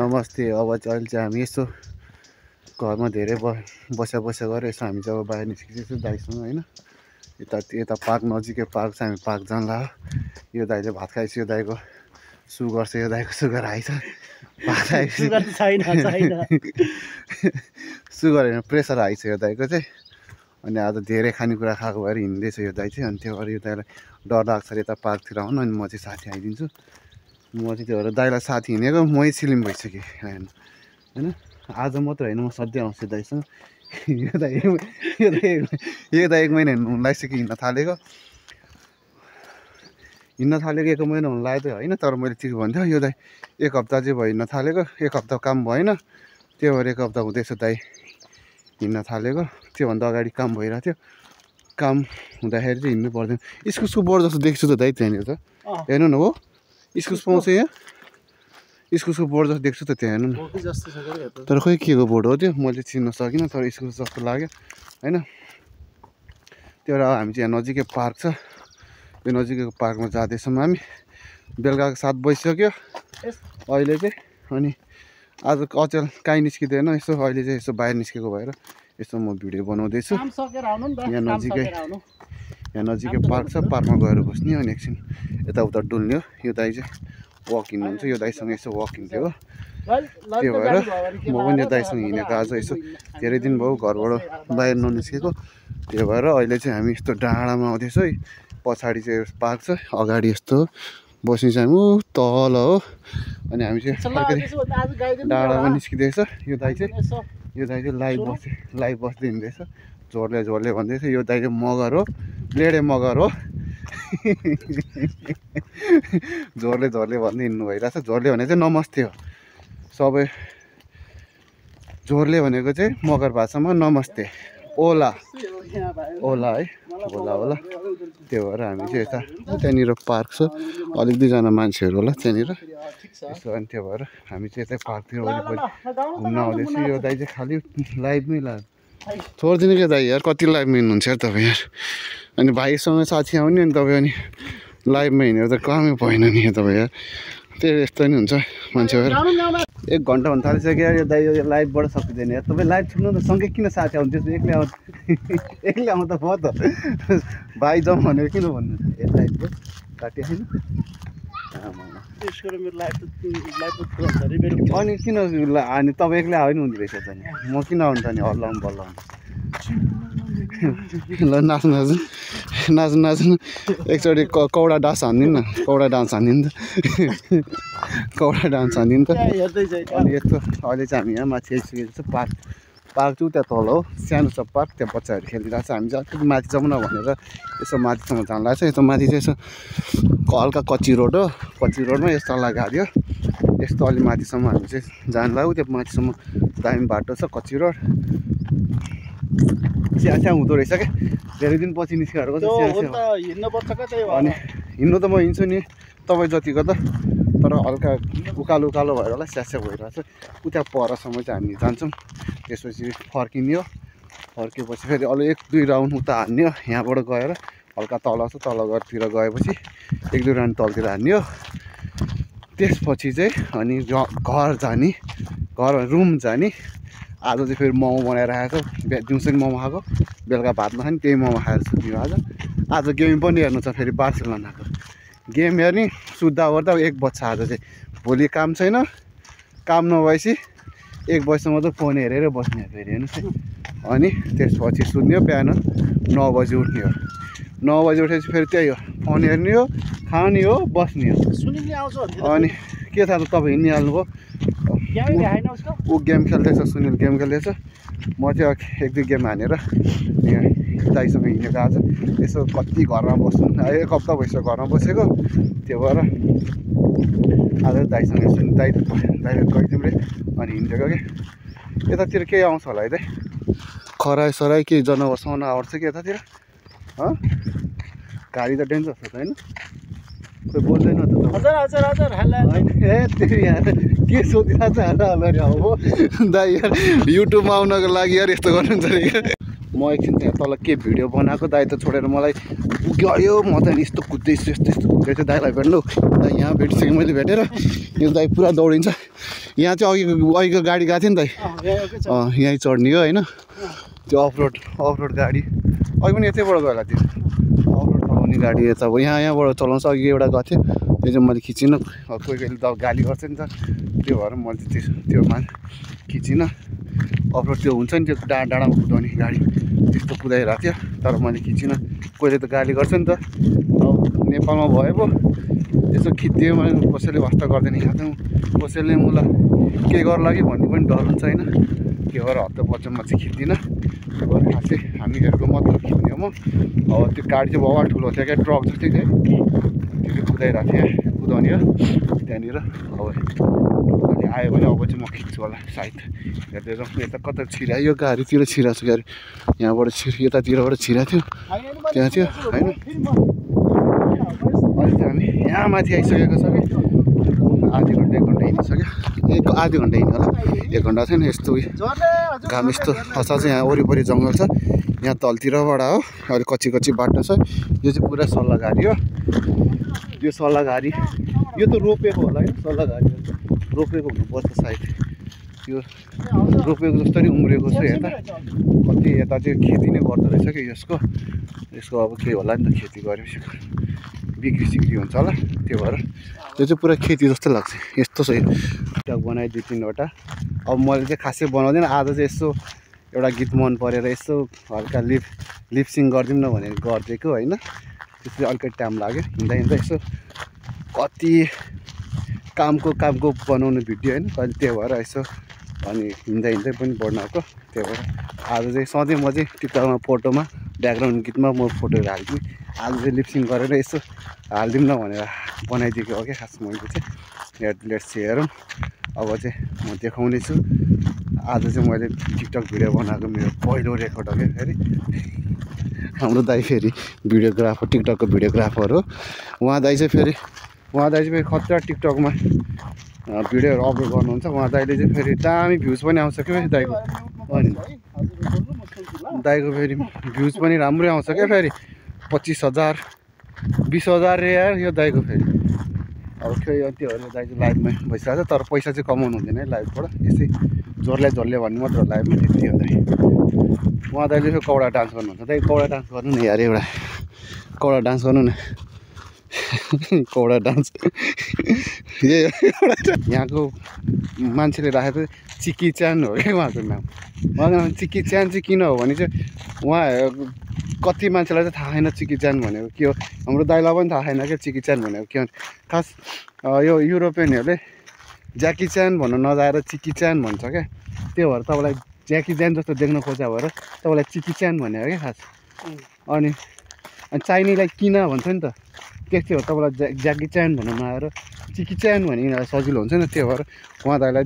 नमस्ते। अब अहिले चाहिँ हामी यसो घरमा धेरै बसा गरेर यसो हामी जब बाहिर निस्किँदैछौँ दाइसँग होइन। यता पार्क नजिकै पार्क छ, हामी पार्क जानला। यो दाइले भात खाएपछि यो दाइको सुगर छ, यो दाइको सुगर हाई छ। भात खाएपछि सुगर होइन प्रेसर हाई छ यो दाइको चाहिँ। अनि आज धेरै खानेकुरा खाएको भएर हिँड्दैछ यो दाइ चाहिँ। अनि त्यो भएर यो दाइलाई डर लाग्छ यता पार्कतिर आउनु। अनि म चाहिँ साथी आइदिन्छु। म चाहिँ त्यो भएर दाइलाई साथी हिँडेको मै सिलिम भइसकेँ होइन। आज मात्र होइन, म सधैँ आउँछु दाइसँग। यो दाइ एक महिना हुनु लागिसक्यो हिँड्न थालेको। 1 महिना हुनु लाग्यो होइन। तर मैले ठिक भन्थ्यो यो दाइ 1 हप्ता चाहिँ भयो हिँड्न थालेको। 1 हप्ता काम भएन, त्यो भएर 1 हप्ता हुँदैछ दाइ हिँड्न थालेको। त्योभन्दा अगाडि काम भइरहेको थियो। काम हुँदाखेरि चाहिँ हिँड्नु पर्दैन। इस्कुसको बोर्ड जस्तो देख्छु त दाइ त्यहाँनिर त, हेर्नु न। हो इस्कुस पाउँछ यहाँ, इस्कुसको बोर्ड जस्तो देख्छु त त्यहाँ, हेर्नु न। तर खोइ के को बोर्ड हो त्यो, मैले चिन्न सकिनँ। तर इस्कुस जस्तो लाग्यो होइन। त्यो भएर हामी चाहिँ यहाँ नजिकै पार्क छ, यो नजिकैको पार्कमा जाँदैछौँ हामी। बेलुकाको 7 बजिसक्यो अहिले चाहिँ। अनि आज अचेल कहीँ निस्किँदैन, यसो अहिले चाहिँ यसो बाहिर निस्केको भएर यसो म भिडियो बनाउँदैछु। यहाँ नजिकै पार्क छ, पार्कमा गएर बस्ने अनि एकछिन यताउता डुल्ने हो। यो दाइ चाहिँ वक हिँड्नुहुन्छ, यो दाइसँग यसो वक हिँड्थ्यो हो। त्यो भएर म पनि यो दाइसँग हिँडेको आज यसो धेरै दिन भयो घरबाट बाहिर ननिस्केको। त्यो भएर अहिले चाहिँ हामी यस्तो डाँडामा आउँदैछ है। पछाडि चाहिँ पार्क छ, अगाडि यस्तो बस्ने चाहिँ हामी तल हो। अनि हामी चाहिँ डाँडामा निस्किँदैछ। यो दाइ चाहिँ लाइभ बस्दै हिँड्दैछ, झोर्ले भन्दैछ। यो दाइ चाहिँ मगर हो, ब्लेडे मगर हो। झोर्ले भन्दै हिँड्नु भइरहेछ। झोर्ले भने चाहिँ नमस्ते हो सबै। झोर्ले भनेको चाहिँ मगर भाषामा नमस्ते, ओला है, ओला। त्यो भएर हामी चाहिँ यता त्यहाँनिर पार्क छ, अलिक 2जना मान्छेहरू होला त्यहाँनिर यसो। अनि त्यो भएर हामी चाहिँ यतै पार्कतिर वरिपरि घुम्न आउँदैछु। यो दाइ चाहिँ खालि लाइभमै छोडिदिनु क्या दाइ यार, कति लाइभमा हिँड्नुहुन्छ यार तपाईँ यार। अनि भाइसँग साथी आउने अनि तपाईँ अनि लाइभमा हिँडेर त कामै भएन नि तपाईँ यार। त्यो यस्तो नि हुन्छ मान्छे भएर। 1 घन्टा हुन थालिसक्यो यार, यो दाइ यो लाइभबाट सकिँदैन यार। तपाईँ लाइभ छुट्नु त सँगै किन साथी आउनु, त्यसो एक्लै आउँदा भयो त। भाइ जाउँ भनेर किन भन्नु ए लाइभको काट्यो छैन। अनि किन अनि तपाईँ एक्लै आयो नि हुँदो रहेछ त नि, म किन आउनु त नि हल्लाउनु बल्लाउनु। ल नाच्नु एकचोटि कौडा डान्स हानिदिनु न, कौडा डान्स हानिदिनु त। कौडा डान्स हानिदिनु त। अनि यस्तो अहिले चाहिँ हामी यहाँ माथि आइसकेको छ। पार्क चाहिँ त्यहाँ तल हो, सानो छ पार्क, त्यहाँ बच्चाहरू खेलिरहेको छ। हामी चाहिँ अलिकति माथि जाउँ न भनेर यसो माथिसम्म जानु लाग्छ। यस्तो माथि चाहिँ यसो हल्का कच्ची रोड हो, कच्ची रोडमा यस्तो लगाइदियो। यस्तो अलि माथिसम्म हामी चाहिँ जानु लाग्यो। त्यो माथिसम्म दामी बाटो छ, कच्ची रोड। स्यास्या हुँदो रहेछ क्या, धेरै दिन पछि निस्केको अनि हिँड्नु त म हिँड्छु नि तपाईँ जतिको त। तर हल्का उकालो भएर होला स्यास्या भइरहेछ। उता परसम्म चाहिँ हामी जान्छौँ, त्यसपछि फर्किने हो। फर्केपछि फेरि अलि 1-2 राउन्ड उता हान्ने हो। यहाँबाट गएर हल्का तल छ, तल घरतिर गएपछि 1-2 राउन्ड तलतिर हान्ने हो। त्यसपछि चाहिँ अनि घर जाने, रुम जाने। आज चाहिँ फेरि मोमो बनाएर आएको छ, दिउँसो नि मोमो खाएको, बेलुका भात नखाने त्यही मोमो खाएर सुत्यो। आज गेम पनि हेर्नु छ फेरि बार्सिलोनाको गेम हेर्ने। सुत्दा ओर्दा 1 बज्छ आज चाहिँ। भोलि काम छैन, काम नभएपछि 1 बजीसम्म त फोन हेरेर बस्ने फेरि हेर्नुहोस् है। अनि त्यसपछि सुत्ने हो, बिहान 9 बजी उठ्ने हो। 9 बजी उठेपछि फेरि त्यही हो, फोन हेर्ने हो, खाने हो, बस्ने हो। अनि के थाहा त तपाईँ हिँडिहाल्नुभयो। ऊ गेम खेल्दैछ, सुनिल गेम खेल्दैछ। म चाहिँ 1-2 गेम हानेर दाइसँग हिँडेको आज। यसो कति घरमा बस्नु, 1 हप्ता भइसक्यो घरमा बसेको। त्यो भएर आज दाइसँग यसो दाइले गइदिउँ रे अनि हिँडेको क्या। यतातिर केही आउँछ होला है दाइ, खराई केही जनावर आउँछ कि यतातिर। गाडी त डेन्जर छ त होइन, कोही बोल्दैन त। ए त्यो यार के सोधिरहेको छ होला हो दाइ यार। युट्युबमा आउनको लागि यार यस्तो गर्नुहुन्छ अरे क्या। म एकछिन त्यहाँ तल के भिडियो बनाएको, दाइ त छोडेर मलाई गयो। म त यस्तो कुद्दैछु, यस्तो कुद्दैछु दाइलाई भेट्नु। दाइ यहाँ भेटिसकेँ मैले भेटेर। यो दाइ पुरा दौडिन्छ। यहाँ चाहिँ अघिको गाडी गएको थियो नि त यहीँ चढ्ने हो होइन त्यो अफरोड गाडी अघि पनि यतैबाट गयो होला त्यो अफरोड चलाउने गाडी यता अब यहाँबाट चलाउँछ अघि एउटा गएको थियो त्यो चाहिँ मैले खिचिनँ कोही कहिले त गाली गर्छ नि त त्यो भएर मैले त्योमा खिचिनँ अफरोड त्यो हुन्छ नि त्यो डाँडामा कुदाउने गाडी त्यस्तो कुदाइरहेको थियो तर मैले खिचिनँ कोहीले त गाली गर्छ नि त अब नेपालमा भए पो यसो खिचिदियो भने कसैले वास्ता गर्दैन यहाँ त कसैले मलाई के गर्ला कि भन्ने पनि डर हुन्छ होइन त्यो भएर हप्ता बच्चामा चाहिँ खिच्दिनँ त्यो भएर खासै हामीहरूको मतलब खिच्ने हो म अब त्यो गाडी चाहिँ बवाल ठुलो थियो क्या ट्रक जस्तै थियो त्यो कुदाइरहेको थिएँ कुदाउने हो त्यहाँनिर अब अनि आयो भने अब चाहिँ म खिच्छु होला सायद हेर्दै जाउँ यता कता छिरायो यो गाडीतिर छिराएको छ गाडी यहाँबाट यतातिरबाट छिराएको थियो त्यहाँ थियो होइन अहिले चाहिँ हामी यहाँ माथि आइसकेको छ कि आधी घन्टा 1 घन्टा हिँडिसक्यो आधी घन्टा हिँड्यो होला 1 घन्टा छैन यस्तो घाम यस्तो खसा चाहिँ यहाँ वरिपरि जङ्गल छ यहाँ तलतिरबाट हो अहिले कच्ची बाटो छ यो चाहिँ पुरा सल्लाहघारी हो यो सल्लाहघारी यो त रोपेको होला होइन सल्लाहघारी रोपेको हुनुपर्छ सायद यो रोपेको जस्तो नि उम्रेको छ यता कति यता चाहिँ खेती नै गर्दो रहेछ कि यसको अब के होला नि त खेती गरेपछि बिक्री हुन्छ होला त्यो भएर त्यो चाहिँ पुरा खेती जस्तो लाग्छ यस्तो छ टिकटक बनाएँ 2-3वटा अब मैले चाहिँ खासै बनाउँदैन आज चाहिँ यसो एउटा गीत मन परेर यसो हल्का लिपसिङ गरिदिउँ न भनेर गरिदिएको होइन त्यसले अलिकति टाइम लाग्यो हिँड्दा यसो कति कामको बनाउने भिडियो होइन कहिले त्यो भएर यसो अनि हिँड्दै पनि बनाएको त्यो भएर आज चाहिँ सधैँ म चाहिँ टिकटकमा फोटोमा ब्याकग्राउन्ड गीतमा म फोटोहरू हाल्थेँ आज चाहिँ लिपसिङ गरेर यसो हालिदिउँ न भनेर बनाइदिएको हो क्या खास मैले चाहिँ लेट्स हेरौँ अब चाहिँ म देखाउने छु आज चाहिँ मैले टिकटक भिडियो बनाएको मेरो पहिलो रेकर्ड हो क्या फेरि हाम्रो दाइ फेरि भिडियोग्राफर टिकटकको भिडियोग्राफर हो उहाँ दाइ चाहिँ फेरि खतरा टिकटकमा भिडियोहरू अपलोड गर्नुहुन्छ उहाँ दाइले चाहिँ फेरि दामी भ्युज पनि आउँछ क्या फेरि दाइको फेरि भ्युज पनि राम्रै आउँछ क्या फेरि 25,000 20,000 यार यो दाइको फेरि अब त्योहरू दाइ चाहिँ लाइभमा भइसकेको छ तर पैसा चाहिँ कमाउनु हुँदैन है लाइभबाट यसै जोरले भन्ने मात्र हो लाइभमा त्यति हो दाइ उहाँ दाइले फेरि कौडा डान्स गर्नुहुन्छ दाइ कौडा डान्स गर्नु न यार एउटा कौडा डान्स गर्नु न कौडा डान्स यहाँको मान्छेले राखेको चिकी च्यान हो क्या उहाँको नाम चिकी च्यान चाहिँ किन हो भने चाहिँ उहाँ कति मान्छेलाई चाहिँ थाहा छैन चिकी च्यान भनेको के हो हाम्रो दाइलाई पनि थाहा छैन क्या चिकी च्यान भनेको के हो खास यो युरोपियनहरूले ज्याकी च्यान भन्न नजाएर चिकी च्यान भन्छ क्या त्यो भएर तपाईँलाई ज्याकी च्यान जस्तो देख्न खोजा भएर तपाईँलाई चिकी च्यान भनेको क्या खास अनि चाइनीलाई किन भन्छ नि त त्यस्तै हो तपाईँलाई ज्याकी च्यान भन्न नआएर चिकी च्यान भने यिनीहरूलाई सजिलो हुन्छ नि त्यो भएर उहाँ दाइलाई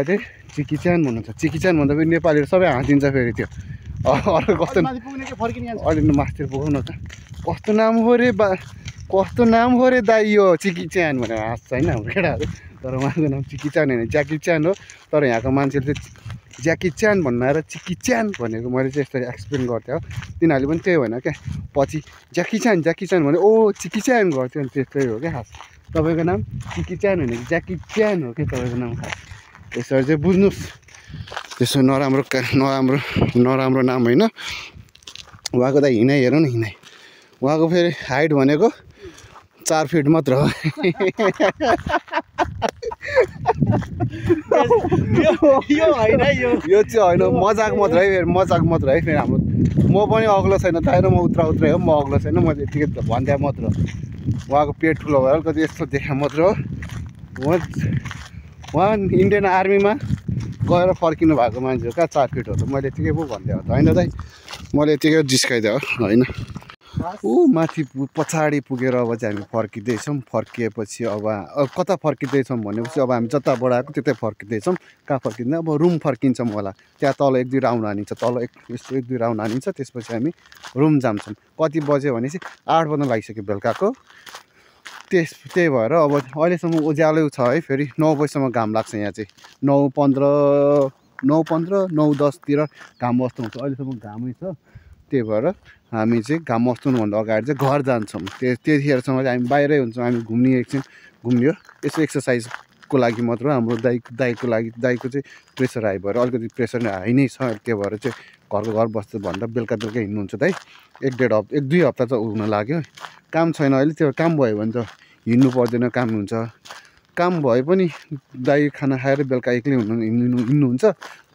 चाहिँ चिकी च्यान भन्नुहुन्छ चिकी च्यान भन्दा फेरि नेपालीहरू सबै हाँसिदिन्छ फेरि त्यो अरू कस्तो अलिक मास्तिर पुगाउन त कस्तो नाम हो रे दाइ यो चिकी च्यान भनेर हाँस्छ होइन हाम्रो केटाहरू तर उहाँको नाम चिकी च्यान होइन ज्याकी च्यान हो तर यहाँको मान्छेले चाहिँ ज्याकी च्यान भन्न आएर चिकी च्यान भनेको मैले चाहिँ यसरी एक्सप्लेन गर्थेँ हो तिनीहरूले पनि त्यही होइन क्या पछि ज्याकी च्यान भने ओ चिकी च्यान गर्थ्यो अनि त्यस्तै हो क्या खास तपाईँको नाम चिकी च्यान होइन कि ज्याकी च्यान हो क्या तपाईँको नाम खास यसरी चाहिँ बुझ्नुहोस् त्यसो नराम्रो नाम होइन उहाँको त हिँडाइ हेरौँ न हिँडाइ उहाँको फेरि हाइट भनेको 4 फिट मात्र हो यो चाहिँ होइन मजाक मात्र है फेरि हाम्रो म पनि अग्लो छैन ताएर म उत्रै हो म अग्लो छैन मैले यतिकै भन्दा मात्र उहाँको पेट ठुलो भएर कति यस्तो देखा मात्र हो उहाँ इन्डियन आर्मीमा गएर फर्किनु भएको मान्छे हो कहाँ 4 फिट हो त मैले यतिकै पो भनिदिएको त होइन दाइ मैले यतिकै जिस्काइदिएँ हो होइन माथि पछाडि पुगेर अब चाहिँ हामी फर्किएपछि अब कता फर्किँदैछौँ भनेपछि अब हामी जता बढाएको त्यतै फर्किँदैछौँ कहाँ फर्किँदैन अब रुम फर्किन्छौँ होला त्यहाँ तल 1-2 राउन्ड हानिन्छ तल यस्तो 1-2 राउन्ड हानिन्छ त्यसपछि हामी रुम जान्छौँ कति बज्यो भनेपछि 8 बज्न लागिसक्यो बेलुकाको त्यही भएर अब अहिलेसम्म उज्यालो छ है फेरि 9 बजीसम्म घाम लाग्छ यहाँ चाहिँ 9:15 9:10 तिर घाम अस्ताउँछ अहिलेसम्म घामै छ त्यही भएर हामी चाहिँ घाम अस्ताउनुभन्दा अगाडि चाहिँ घर जान्छौँ त्यतिखेरसम्म चाहिँ हामी बाहिरै हुन्छौँ हामी घुम्ने एकछिन घुम्ने हो यसो एक्सर्साइज को लागि मात्र हाम्रो दाइको लागि दाइको चाहिँ प्रेसर हाई भएर अलिकति प्रेसर हाई नै छ त्यो भएर चाहिँ घरको घर बस्छु भन्दा बेलुका हिँड्नुहुन्छ दाइ 1-2 हप्ता त हुन लाग्यो काम छैन अहिले त्यो काम भयो भने त हिँड्नु पर्दैन काम हुन्छ काम भए पनि दाइ खाना खाएर बेलुका एक्लै हिँड्नुहुन्छ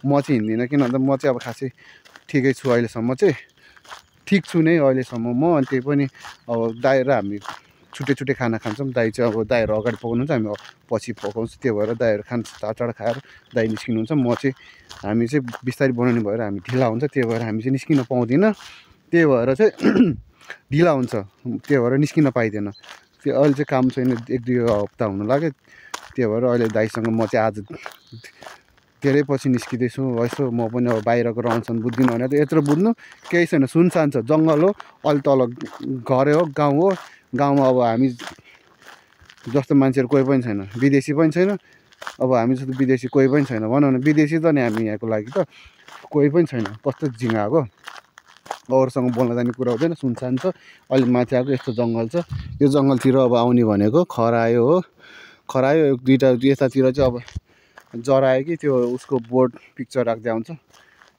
म चाहिँ हिँड्दिनँ किन भन्दा म चाहिँ अब खासै ठिकै छु अहिलेसम्म चाहिँ ठिक छु नै अहिलेसम्म म अनि त्यही पनि अब दाइ र हामी छुट्टै खाना खान्छौँ दाइ चाहिँ अब दाइहरू अगाडि पकाउनुहुन्छ हामी पछि पकाउँछ त्यो भएर दाइहरू खान्छ चाँडो खाएर दाइ निस्किनुहुन्छ म चाहिँ हामी चाहिँ बिस्तारै बनाउने भएर हामी ढिला हुन्छ त्यही भएर हामी चाहिँ निस्किन पाउँदैन त्यही भएर चाहिँ ढिला हुन्छ त्यही भएर निस्किन पाइँदैन त्यो अहिले चाहिँ काम छैन 1-2 हप्ता हुन लाग्यो त्यही भएर अहिले दाइसँग म चाहिँ आज धेरै पछि निस्किँदैछु यसो म पनि अब बाहिरको रहनसहन बुझ्दिनँ भने त यत्रो बुझ्नु केही छैन सुनसान छ जङ्गल हो अलि तल घरै हो गाउँ हो गाउँमा अब हामी जस्तो मान्छेहरू कोही पनि छैन विदेशी पनि छैन अब हामी जस्तो विदेशी कोही पनि छैन भनौँ न विदेशी त नि हामी यहाँको लागि त कोही पनि छैन कस्तो झिँगाको अरूसँग बोल्न जाने कुरा हुँदैन सुनसान छ अलि माथि आएको यस्तो जङ्गल छ यो जङ्गलतिर अब आउने भनेको खरायो हो खरायो 2टा यतातिर चाहिँ अब जरायो कि त्यो उसको बोर्ड पिक्चर राख्दै आउँछ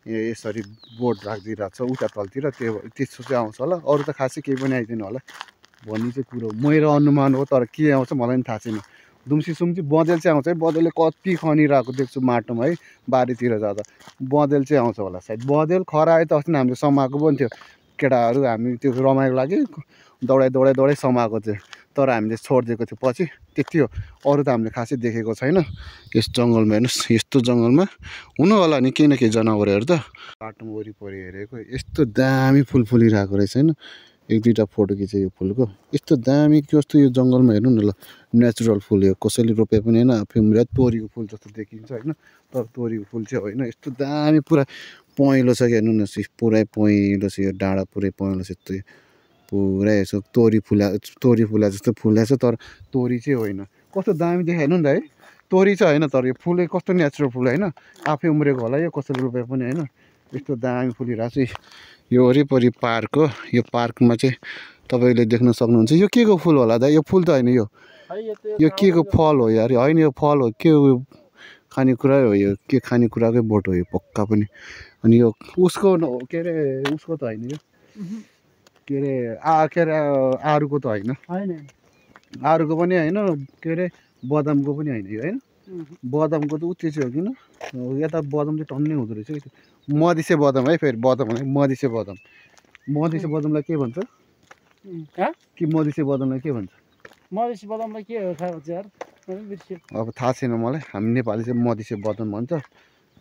यसरी बोर्ड राखिदिइरहेको छ उता तलतिर त्यस्तो चाहिँ आउँछ होला अरू त खासै केही पनि आइदिनु होला भन्ने चाहिँ कुरो मेरो अनुमान हो तर के आउँछ मलाई पनि थाहा छैन दुम्सी सुम्सी बँदेल चाहिँ आउँछ है बँदेलले कति खनिरहेको देख्छु माटोमा है बारीतिर जाँदा बँदेल चाहिँ आउँछ होला सायद बँदेल खरायो त अस्ति हामीले समाएको पनि थियो केटाहरू हामी त्यो रमाइलो लागि दौडाइ समाएको थियो तर हामीले छोडिदिएको थियो पछि त्यति हो अरू त हामीले खासै देखेको छैन यस जङ्गलमा हेर्नुहोस् यस्तो जङ्गलमा हुनु होला नि केही न केही जनावरहरू त बाटोमा वरिपरि हेरेको यस्तो दामी फुल फुलिरहेको रहेछ होइन 1-2टा फोटो खिचेँ यो फुलको यस्तो दामी कस्तो यो जङ्गलमा हेर्नु न ल नेचुरल फुल हो कसैले रोपे पनि होइन आफै तोरीको फुल जस्तो देखिन्छ होइन तर तोरीको फुल चाहिँ होइन यस्तो दामी पुरा पहेँलो छ कि हेर्नु न पुरै पहेँलो छ यो डाँडा पुरै पहेँलो छ यस्तो पुरै यसो तोरी फुला जस्तो फुलेको छ तर तोरी चाहिँ होइन कस्तो दामी देखायो हेर्नु नि त है तोरी चाहिँ होइन तर यो फुल कस्तो नेचुरल फुल होइन आफै उम्रेको होला यो कसैले रोपे पनि होइन यस्तो दामी फुलिरहेको छ यो वरिपरि पार्क हो यो पार्कमा चाहिँ तपाईँले देख्न सक्नुहुन्छ यो के को फुल होला दा यो फुल त होइन यो के को फल हो यार होइन यो फल हो के हो खानेकुरा हो यो के खानेकुराकै बोट हो यो पक्का पनि अनि यो उसको के अरे उसको त होइन यो के अरे आरुको त होइन आरुको पनि होइन के अरे बदामको पनि होइन यो होइन बदामको त उत्यो चाहिँ हो किन यता बदाम चाहिँ टन्नै हुँदो रहेछ मधिसे बदाम है फेरि बदाम भने मधिसे बदामलाई के भन्छ कि मधिसे बदामलाई के भन्छ मधेसी बदामलाई के हो थाहा यार अब थाहा छैन मलाई हामी नेपाली चाहिँ मधिसे बदाम भन्छ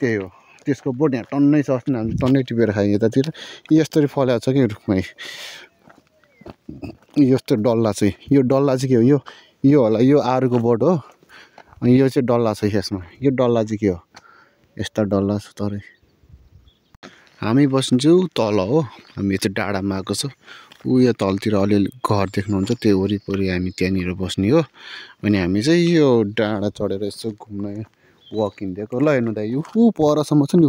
त्यही हो त्यसको बोट यहाँ टन्नै छ अस्ति हामी टन्नै टिपेर खायौँ यतातिर यस्तरी फलेको छ कि रुखमै यस्तो डल्ला चाहिँ यो डल्ला चाहिँ के हो यो होला यो आरुको बोट हो अनि यो चाहिँ डल्ला छ यसमा यो डल्ला चाहिँ के हो यस्ता डल्ला छ तरै हामी बस्न्छौँ तल हो हामी चाहिँ डाँडामा आएको छ उयो तलतिर अलिअलि घर देख्नुहुन्छ त्यो वरिपरि हामी त्यहाँनिर बस्ने हो अनि हामी चाहिँ यो डाँडा चढेर यसो घुम्न वक हिँडेको ल हेर्नु त यो परसम्म छ नि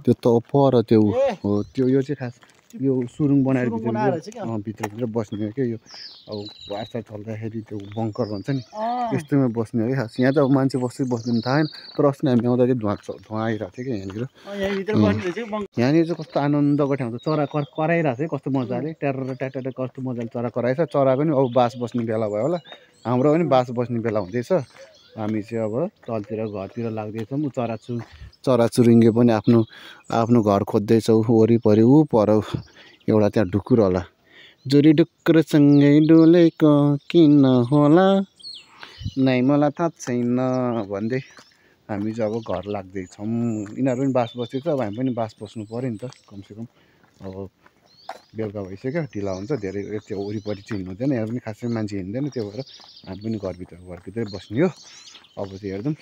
त्यो त पर त्यो हो त्यो यो चाहिँ खास यो सुरुङ बनाएर भित्र बस्ने हो क्या यो अब बार्सा चल्दाखेरि त्यो बङ्कर भन्छ नि त्यस्तोमा बस्ने हो कि खास यहाँ त अब मान्छे बस्दैन थाहा छैन तर अस्ति हामी आउँदा चाहिँ धुवा आइरहेको थियो कि यहाँनिर चाहिँ कस्तो आनन्दको ठाउँ छ चरा कराइरहेको छ कस्तो मजाले ट्याटर कस्तो मजाले चरा कराएछ चराको नि अब बास बस्ने बेला भयो होला हाम्रो पनि बास बस्ने बेला हुँदैछ हामी चाहिँ अब तलतिर घरतिर लाग्दैछौँ चराचुरुङ्गी पनि आफ्नो घर खोज्दैछौँ वरिपरि ऊ पर एउटा त्यहाँ ढुकुर होला जोरी ढुकुरसँगै डोलेको किन होला नै मलाई थाहा छैन भन्दै हामी चाहिँ अब घर लाग्दैछौँ यिनीहरू पनि बास बस्दैछ अब हामी पनि बास बस्नु पऱ्यो नि त कमसेकम अब बेलुका भइसक्यो ढिला हुन्छ धेरै त्यो वरिपरि चाहिँ हिँड्नु हुँदैन यहाँ पनि खासै मान्छे हिँड्दैन त्यो भएर हामी पनि घरभित्रै बस्ने हो अब चाहिँ हेर्छौँ